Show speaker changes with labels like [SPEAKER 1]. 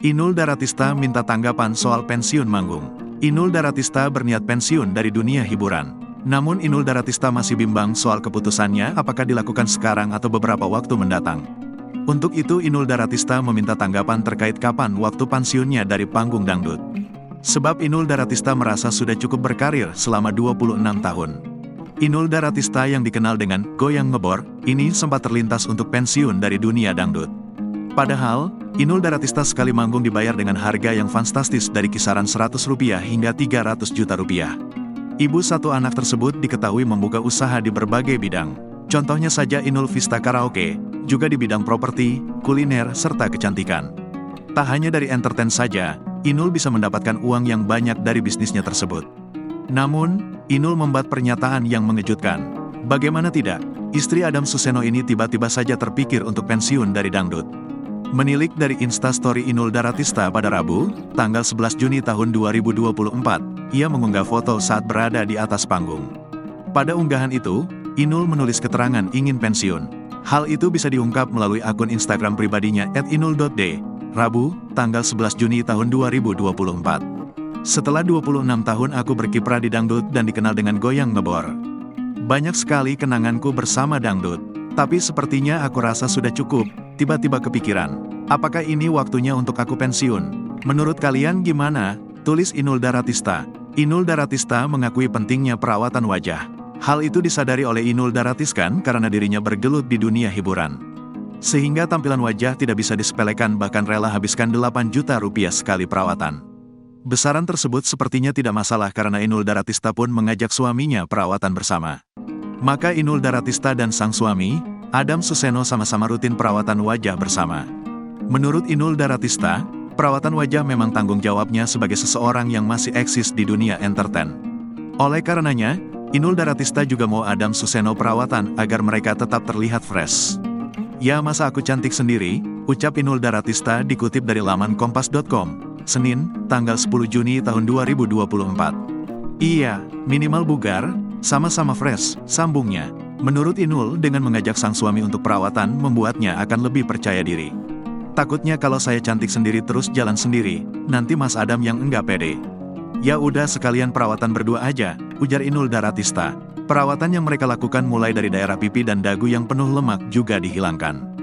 [SPEAKER 1] Inul Daratista minta tanggapan soal pensiun manggung. Inul Daratista berniat pensiun dari dunia hiburan. Namun Inul Daratista masih bimbang soal keputusannya apakah dilakukan sekarang atau beberapa waktu mendatang. Untuk itu Inul Daratista meminta tanggapan terkait kapan waktu pensiunnya dari panggung dangdut. Sebab Inul Daratista merasa sudah cukup berkarir selama 26 tahun. Inul Daratista yang dikenal dengan goyang ngebor, ini sempat terlintas untuk pensiun dari dunia dangdut. Padahal, Inul Daratista sekali manggung dibayar dengan harga yang fantastis dari kisaran Rp100 hingga Rp300 juta. Ibu satu anak tersebut diketahui membuka usaha di berbagai bidang. Contohnya saja Inul Vista Karaoke, juga di bidang properti, kuliner, serta kecantikan. Tak hanya dari entertain saja, Inul bisa mendapatkan uang yang banyak dari bisnisnya tersebut. Namun, Inul membuat pernyataan yang mengejutkan. Bagaimana tidak, istri Adam Suseno ini tiba-tiba saja terpikir untuk pensiun dari dangdut. Menilik dari Instastory Inul Daratista pada Rabu, tanggal 11 Juni tahun 2024, ia mengunggah foto saat berada di atas panggung. Pada unggahan itu, Inul menulis keterangan ingin pensiun. Hal itu bisa diungkap melalui akun Instagram pribadinya @inul.d, Rabu, tanggal 11 Juni tahun 2024. Setelah 26 tahun aku berkiprah di dangdut dan dikenal dengan goyang ngebor. Banyak sekali kenanganku bersama dangdut, tapi sepertinya aku rasa sudah cukup. Tiba-tiba kepikiran, apakah ini waktunya untuk aku pensiun? Menurut kalian gimana? Tulis Inul Daratista. Inul Daratista mengakui pentingnya perawatan wajah. Hal itu disadari oleh Inul Daratista karena dirinya bergelut di dunia hiburan. Sehingga tampilan wajah tidak bisa disepelekan, bahkan rela habiskan Rp8 juta sekali perawatan. Besaran tersebut sepertinya tidak masalah karena Inul Daratista pun mengajak suaminya perawatan bersama. Maka Inul Daratista dan sang suami, Adam Suseno sama-sama rutin perawatan wajah bersama. Menurut Inul Daratista, perawatan wajah memang tanggung jawabnya sebagai seseorang yang masih eksis di dunia entertain. Oleh karenanya, Inul Daratista juga mau Adam Suseno perawatan agar mereka tetap terlihat fresh. Ya masa aku cantik sendiri, ucap Inul Daratista dikutip dari laman kompas.com, Senin, tanggal 10 Juni tahun 2024. Iya, minimal bugar, sama-sama fresh, sambungnya. Menurut Inul, dengan mengajak sang suami untuk perawatan membuatnya akan lebih percaya diri. Takutnya kalau saya cantik sendiri terus jalan sendiri, nanti Mas Adam yang enggak pede. Ya udah sekalian perawatan berdua aja, ujar Inul Daratista. Perawatan yang mereka lakukan mulai dari daerah pipi dan dagu yang penuh lemak juga dihilangkan.